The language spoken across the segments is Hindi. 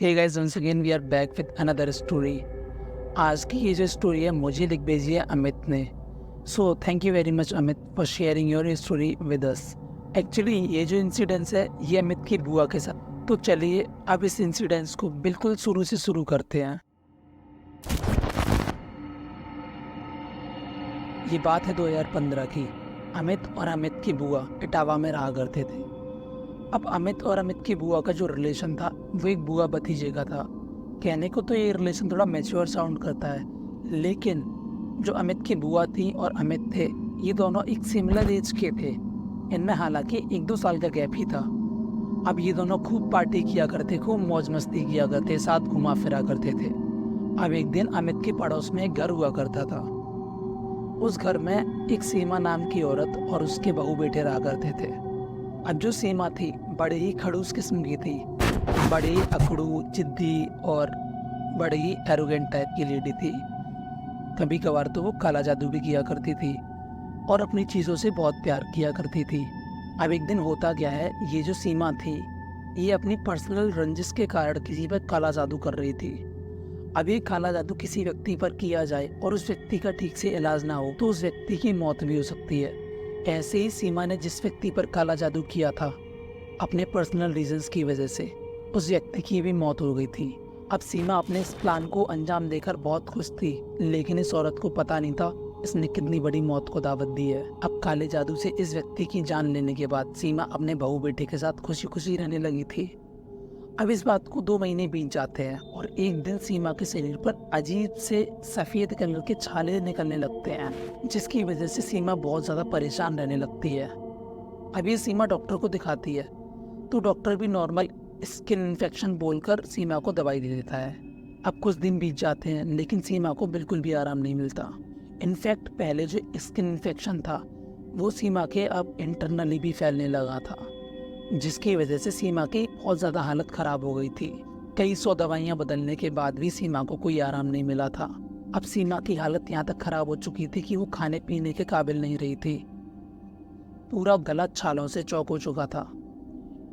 Hey guys, once again we are back with another story. आज की ये जो स्टोरी है मुझे लिख भेजी है अमित ने। So thank you very much Amit for sharing your story with us. Actually ये जो इंसिडेंस है ये अमित की बुआ के साथ। तो चलिए अब इस इंसिडेंस को बिल्कुल शुरू से शुरू करते हैं। ये बात है 2015 की। अमित और अमित की बुआ इटावा में रहा करते थे। अब अमित और अमित की बुआ का जो रिलेशन था वो एक बुआ भतीजे का था। कहने को तो ये रिलेशन थोड़ा मैच्योर साउंड करता है, लेकिन जो अमित की बुआ थी और अमित थे ये दोनों एक सिमिलर एज के थे। इनमें हालांकि 1-2 साल का गैप ही था। अब ये दोनों खूब पार्टी किया करते, खूब मौज मस्ती किया करते, साथ घुमा फिरा करते थे। अब एक दिन अमित के पड़ोस में एक घर हुआ करता था। उस घर में एक सीमा नाम की औरत और उसके बहू बेटे रहा करते थे। अब जो सीमा थी बड़े ही खड़ूस किस्म की थी, बड़े ही अकड़ू, जिद्दी और बड़े ही एरोगेंट टाइप की लेडी थी। कभी कभार तो वो काला जादू भी किया करती थी और अपनी चीज़ों से बहुत प्यार किया करती थी। अब एक दिन होता क्या है, ये जो सीमा थी ये अपनी पर्सनल रंजिश के कारण किसी पर काला जादू कर रही थी। अब ये काला जादू किसी व्यक्ति पर किया जाए और उस व्यक्ति का ठीक से इलाज ना हो तो उस व्यक्ति की मौत भी हो सकती है। ऐसे ही सीमा ने जिस व्यक्ति पर काला जादू किया था, अपने पर्सनल रीजंस की वजह से उस व्यक्ति की भी मौत हो गई थी। अब सीमा अपने इस प्लान को अंजाम देकर बहुत खुश थी, लेकिन इस औरत को पता नहीं था इसने कितनी बड़ी मौत को दावत दी है। अब काले जादू से इस व्यक्ति की जान लेने के बाद सीमा अपने बहू बेटे के साथ खुशी खुशी रहने लगी थी। अब इस बात को 2 महीने बीत जाते हैं और एक दिन सीमा के शरीर पर अजीब से सफेद कलर के छाले निकलने लगते हैं, जिसकी वजह से सीमा बहुत ज्यादा परेशान रहने लगती है। अब ये सीमा डॉक्टर को दिखाती है तो डॉक्टर भी नॉर्मल स्किन इन्फेक्शन बोलकर सीमा को दवाई दे देता है। अब कुछ दिन बीत जाते हैं लेकिन सीमा को बिल्कुल भी आराम नहीं मिलता। इनफैक्ट पहले जो स्किन इन्फेक्शन था वो सीमा के अब इंटरनली भी फैलने लगा था, जिसकी वजह से सीमा की बहुत ज़्यादा हालत ख़राब हो गई थी। कई 100 दवाइयाँ बदलने के बाद भी सीमा को कोई आराम नहीं मिला था। अब सीमा की हालत यहाँ तक ख़राब हो चुकी थी कि वो खाने पीने के काबिल नहीं रही थी। पूरा गला छालों से चौक हो चुका था।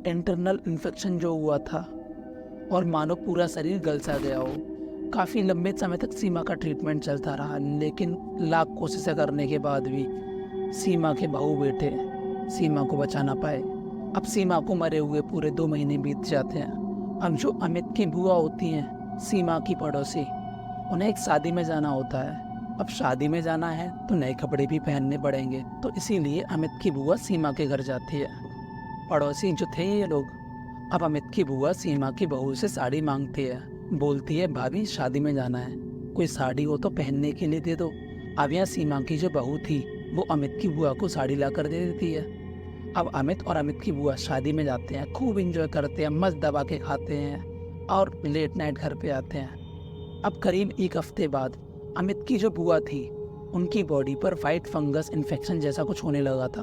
इंटरनल इन्फेक्शन जो हुआ था और मानो पूरा शरीर गल सा गया हो। काफ़ी लंबे समय तक सीमा का ट्रीटमेंट चलता रहा, लेकिन लाख कोशिशें करने के बाद भी सीमा के बहू बेटे सीमा को बचा ना पाए। अब सीमा को मरे हुए पूरे 2 महीने बीत जाते हैं। अब जो अमित की बुआ होती हैं, सीमा की पड़ोसी, उन्हें एक शादी में जाना होता है। अब शादी में जाना है तो नए कपड़े भी पहनने पड़ेंगे, तो इसीलिए अमित की बुआ सीमा के घर जाती है। पड़ोसी जो थे ये लोग, अब अमित की बुआ सीमा की बहू से साड़ी मांगती है। बोलती है, भाभी शादी में जाना है, कोई साड़ी हो तो पहनने के लिए दे दो। अब यहाँ सीमा की जो बहू थी वो अमित की बुआ को साड़ी ला कर दे देती है। अब अमित और अमित की बुआ शादी में जाते हैं, खूब इंजॉय करते हैं, मस्त दबा के खाते हैं और लेट नाइट घर पे आते हैं। अब करीब 1 हफ्ते बाद अमित की जो बुआ थी उनकी बॉडी पर वाइट फंगस इन्फेक्शन जैसा कुछ होने लगा था।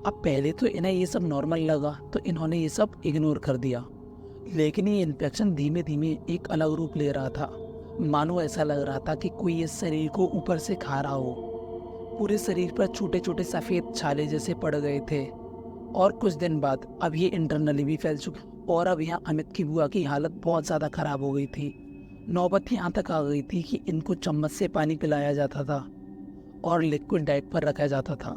अब पहले तो इन्हें ये सब नॉर्मल लगा तो इन्होंने ये सब इग्नोर कर दिया, लेकिन ये इन्फेक्शन धीमे धीमे एक अलग रूप ले रहा था। मानो ऐसा लग रहा था कि कोई इस शरीर को ऊपर से खा रहा हो। पूरे शरीर पर छोटे छोटे सफ़ेद छाले जैसे पड़ गए थे और कुछ दिन बाद अब ये इंटरनली भी फैल चुका। और अब यहाँ अमित की बुआ की हालत बहुत ज़्यादा ख़राब हो गई थी। नौबत यहाँ तक आ गई थी कि इनको चम्मच से पानी पिलाया जाता था और लिक्विड डाइट पर रखा जाता था।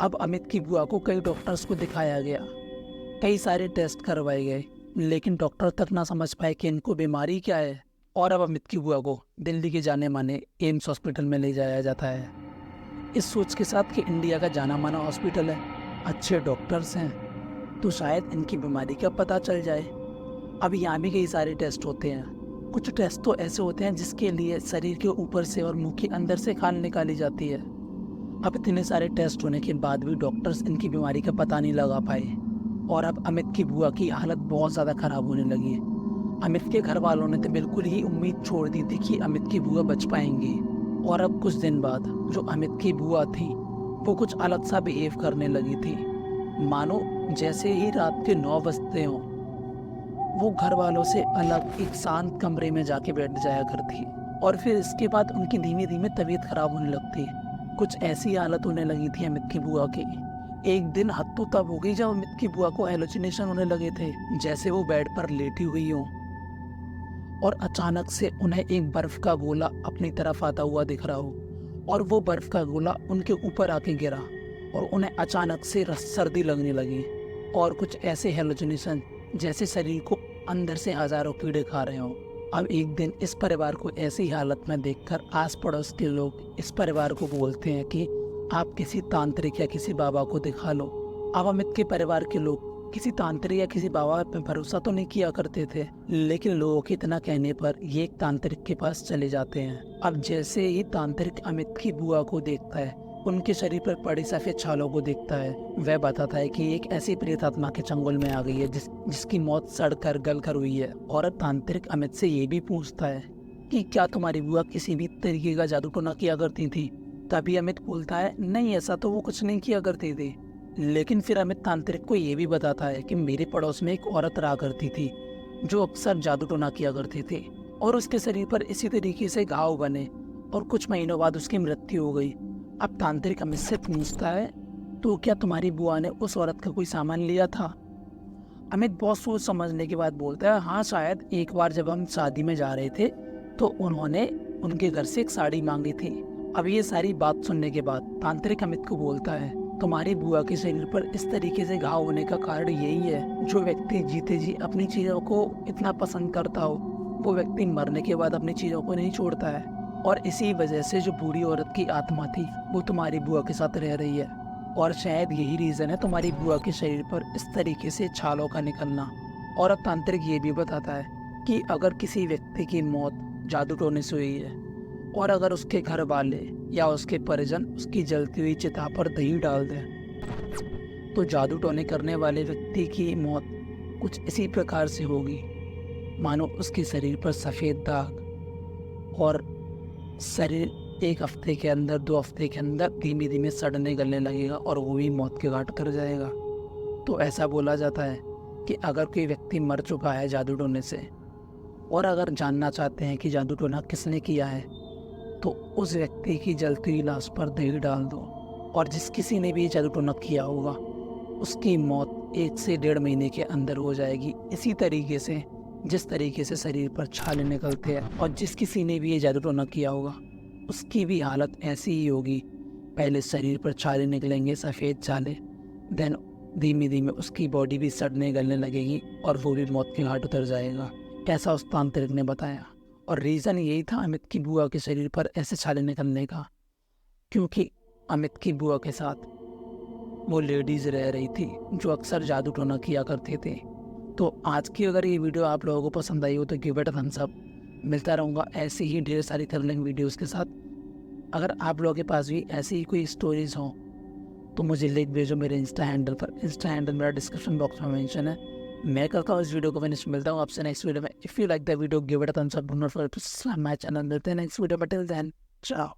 अब अमित की बुआ को कई डॉक्टर्स को दिखाया गया, कई सारे टेस्ट करवाए गए, लेकिन डॉक्टर तक ना समझ पाए कि इनको बीमारी क्या है। और अब अमित की बुआ को दिल्ली के जाने माने एम्स हॉस्पिटल में ले जाया जाता है, इस सोच के साथ कि इंडिया का जाना माना हॉस्पिटल है, अच्छे डॉक्टर्स हैं, तो शायद इनकी बीमारी का पता चल जाए। अब यहाँ भी कई सारे टेस्ट होते हैं। कुछ टेस्ट तो ऐसे होते हैं जिसके लिए शरीर के ऊपर से और मुंह के अंदर से खाल निकाली जाती है। अब इतने सारे टेस्ट होने के बाद भी डॉक्टर्स इनकी बीमारी का पता नहीं लगा पाए और अब अमित की बुआ की हालत बहुत ज़्यादा ख़राब होने लगी है। अमित के घर वालों ने तो बिल्कुल ही उम्मीद छोड़ दी थी कि अमित की बुआ बच पाएंगी। और अब कुछ दिन बाद जो अमित की बुआ थी वो कुछ अलग सा बिहेव करने लगी थी। मानो जैसे ही रात के 9 बजते हों वो घर वालों से अलग एक शांत कमरे में जाके बैठ जाया करती और फिर इसके बाद उनकी धीमे धीमे तबीयत खराब होने लगती। कुछ ऐसी हालत होने लगी थी अमित की बुआ की। एक दिन हद तो तब हो गई जब अमित की बुआ को हेलुसिनेशन होने लगे थे, जैसे वो बेड पर लेटी हुई हो और अचानक से उन्हें एक बर्फ का गोला अपनी तरफ आता हुआ दिख रहा हो और वो बर्फ का गोला उनके ऊपर आके गिरा और उन्हें अचानक से सर्दी लगने लगी और कुछ ऐसे हेलुसिनेशन जैसे शरीर को अंदर से हजारों कीड़े खा रहे हों। अब एक दिन इस परिवार को ऐसी हालत में देखकर आस पड़ोस के लोग इस परिवार को बोलते हैं कि आप किसी तांत्रिक या किसी बाबा को दिखा लो। अब अमित के परिवार के लोग किसी तांत्रिक या किसी बाबा पर भरोसा तो नहीं किया करते थे, लेकिन लोगों के इतना कहने पर ये एक तांत्रिक के पास चले जाते हैं। अब जैसे ही तांत्रिक अमित की बुआ को देखता है, उनके शरीर पर पड़ी सफेद छालों को देखता है, वह बताता है कि एक ऐसी प्रेत आत्मा के चंगुल में आ गई है जिसकी मौत सड़कर गलकर हुई है। और तांत्रिक अमित से ये भी पूछता है कि क्या तुम्हारी बुआ किसी भी तरीके का जादू टोना किया करती थी? तभी अमित बोलता है नहीं, ऐसा तो वो कुछ नहीं किया करती थी। लेकिन फिर अमित तांत्रिक को ये भी बताता है कि मेरे पड़ोस में एक औरत रहा करती थी जो अक्सर जादू टोना किया करती थी और उसके शरीर पर इसी तरीके से घाव बने और कुछ महीनों बाद उसकी मृत्यु हो गई। अब तांत्रिक अमित से पूछता है तो क्या तुम्हारी बुआ ने उस औरत का कोई सामान लिया था? अमित बहुत सोच समझने के बाद बोलता है हाँ, शायद एक बार जब हम शादी में जा रहे थे तो उन्होंने उनके घर से एक साड़ी मांगी थी। अब ये सारी बात सुनने के बाद तांत्रिक अमित को बोलता है तुम्हारी बुआ के शरीर पर इस तरीके से घाव होने का कारण यही है, जो व्यक्ति जीते जी अपनी चीज़ों को इतना पसंद करता हो वो व्यक्ति मरने के बाद अपनी चीज़ों को नहीं छोड़ता है। और इसी वजह से जो बूढ़ी औरत की आत्मा थी वो तुम्हारी बुआ के साथ रह रही है और शायद यही रीज़न है तुम्हारी बुआ के शरीर पर इस तरीके से छालों का निकलना। और अब तांत्रिक ये भी बताता है कि अगर किसी व्यक्ति की मौत जादू टोने से हुई है और अगर उसके घर वाले या उसके परिजन उसकी जलती हुई चिता पर दही डाल दें तो जादू टोने करने वाले व्यक्ति की मौत कुछ इसी प्रकार से होगी, मानो उसके शरीर पर सफ़ेद दाग और शरीर एक हफ्ते के अंदर 2 हफ्ते के अंदर धीमे धीमे सड़ने गलने लगेगा और वो भी मौत के घाट कर जाएगा। तो ऐसा बोला जाता है कि अगर कोई व्यक्ति मर चुका है जादू टोने से और अगर जानना चाहते हैं कि जादू टोना किसने किया है तो उस व्यक्ति की जलती हुई लाश पर दही डाल दो और जिस किसी ने भी जादू टोना किया होगा उसकी मौत 1 से 1.5 महीने के अंदर हो जाएगी। इसी तरीके से जिस तरीके से शरीर पर छाले निकलते हैं और जिस किसी ने भी ये जादू टोना किया होगा उसकी भी हालत ऐसी ही होगी। पहले शरीर पर छाले निकलेंगे, सफ़ेद छाले, देन धीमे धीमे उसकी बॉडी भी सड़ने गलने लगेगी और वो भी मौत के घाट उतर जाएगा, ऐसा उस तांत्रिक ने बताया। और रीज़न यही था अमित की बुआ के शरीर पर ऐसे छाले निकलने का, क्योंकि अमित की बुआ के साथ वो लेडीज़ रह रही थी जो अक्सर जादू टोना किया करते थे। तो आज की अगर ये वीडियो आप लोगों को पसंद आई हो तो give it a thumbs up. मिलता रहूँगा ऐसी ही ढेर सारी थ्रिलिंग वीडियोज़ के साथ। अगर आप लोगों के पास भी ऐसी ही कोई स्टोरीज़ हों तो मुझे लिख भेजो मेरे इंस्टा हैंडल पर। इंस्टा हैंडल मेरा डिस्क्रिप्शन बॉक्स में मेंशन है। मैं करता हूँ इस वीडियो को फिनिश। मिलता हूँ आपसे नेक्स्ट वीडियो में। If you like the video give it a thumbs up, do not forget to subscribe my channel. मिलते हैं नेक्स्ट वीडियो में, टिल देन चाओ।